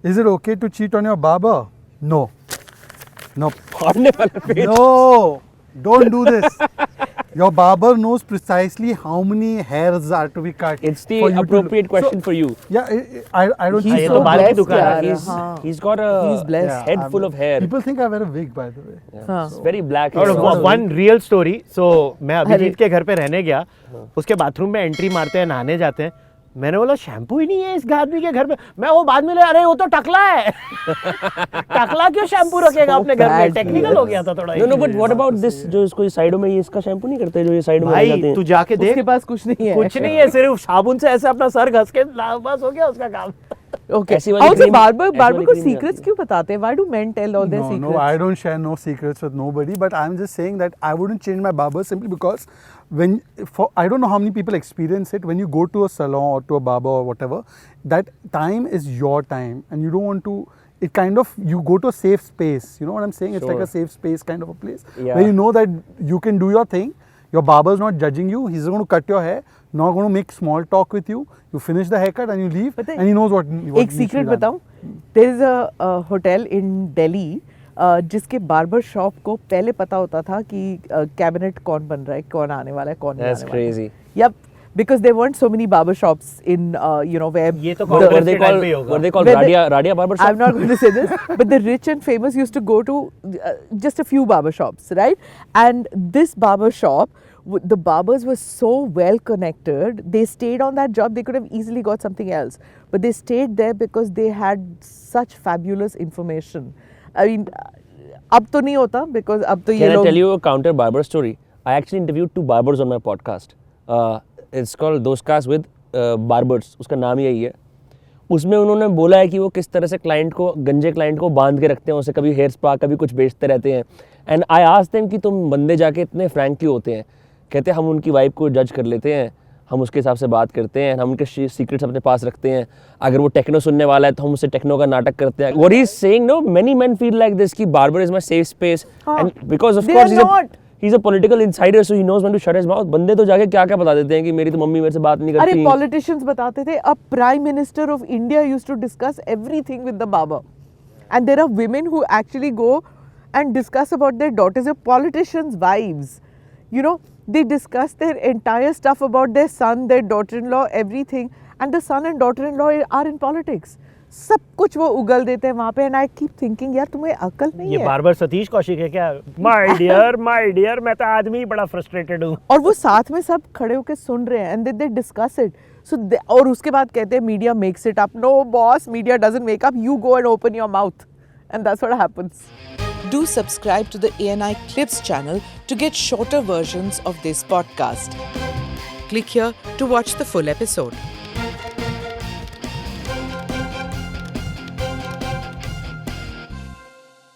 Is it okay to cheat on your barber? No. फाड़ने वाला page. No. Don't do this. Your barber knows precisely how many hairs are to be cut. It's the for you to appropriate look. question for you. Yeah, I don't He's think so so. बाल की blessed, दुकान है। यार। He's got a He's blessed. head full of hair. People think I wear a wig, by the way. It's very black. और hair. One real story. So मैं अरे। अभिजीत के घर पे रहने गया, उसके बाथरूम में एंट्री मारते हैं, नहाने जाते हैं। मैंने बोला शैम्पू ही नहीं है इस आदमी के घर पे। मैं वो बाद में ले, अरे वो तो टकला है। टकला क्यों शैम्पू रखेगा अपने घर में? bad, टेक्निकल हो गया था थोड़ा। No, but what about this? जो इसको साइडों में ये इसका शैम्पू नहीं करते, जो ये साइड में लग जाते भाई हैं। तू जाके उसके देख, पास कुछ नहीं है। कुछ नहीं है, सिर्फ साबुन से ऐसे अपना सर घस के बस हो गया उसका काम। Okay. ऐसी वाली Also, cream- barber ऐसी वाली को cream नहीं secrets क्यों बताते हैं? Why do men tell all their No, secrets? no, I don't share no secrets with nobody. But I'm just saying that I wouldn't change my barber simply because I don't know how many people experience it. When you go to a salon or to a barber or whatever, that time is your time, and you don't want to. It kind of, you go to a safe space. You know what I'm saying? It's like Sure. a safe space kind of a place Yeah. where you know that you can do your thing. Your barber's not judging you. He's going to cut your hair, not going to make small talk with you. You finish the haircut and you leave, पता है, and he knows what एक needs to be secret done. बताऊं? There is a hotel in Delhi जिसके barber shop को पहले पता होता था कि कैबिनेट कौन बन रहा है, कौन आने वाला है, कौन नहीं That's आने वाला है। crazy. Yep, because there weren't so many barber shops in where ये तो Were कांग्रेस they के टाइम called पे ही होगा। were they called Where they- Radia barber shop? I'm not going to say this, but the rich and famous used to go to just a few barber shops, right? And this barber shop, the barbers were so well connected. They stayed on that job. They could have easily got something else, but they stayed there because they had such fabulous information. I mean, अब तो नहीं होता because अब तो ये Can I लोग tell you a counter barber story? I actually interviewed 2 barbers on my podcast. It's called Dostcast with Barbers. उसका नाम ही यही है। उसमें उन्होंने बोला है कि वो किस तरह से क्लाइंट को, गंजे क्लाइंट को बांध के रखते हैं, उसे कभी हेयर स्पा, कभी कुछ बेचते रहते हैं। एंड आई आस्क्ड देम कि तुम बंदे जाके इतने फ्रैंक क्यों होते हैं? कहते हैं हम उनकी वाइफ को जज कर लेते हैं, हम उसके हिसाब से बात करते हैं, हम उनके सीक्रेट्स अपने पास रखते हैं। अगर वो टेक्नो सुनने वाला है तो हम उससे टेक्नो का नाटक करते हैं। What he is saying, no, many men feel like this कि barber is my safe space, and because of They course are not. he's a political insider, so he knows when to shut his mouth. बंदे तो जाके क्या क्या बता देते हैं कि मेरी तो मम्मी मेरे से बात नहीं अरे करती। politicians बताते थे, a prime minister of India used to discuss everything with the barber, and there are women who actually go and discuss about their daughters. They're politicians' wives, you know, they discuss their entire stuff about their son, their daughter-in-law, everything, and the son and daughter-in-law are in politics. सब कुछ वो उगल देते हैं वहाँ पे, and I keep thinking यार तुम्हें अकल नहीं ये है। बार्बर सतीश कौशिक है क्या? माय डियर मैं तो आदमी ही बड़ा फ्रस्ट्रेटेड हूँ। और वो साथ में सब खड़े होकर सुन रहे हैं and they discuss it so और उसके बाद कहते हैं media makes it up. No boss, media doesn't make up, you go and open your mouth and that's what happens. Do subscribe to the ANI Clips channel to get shorter versions of this podcast. Click here to watch the full episode.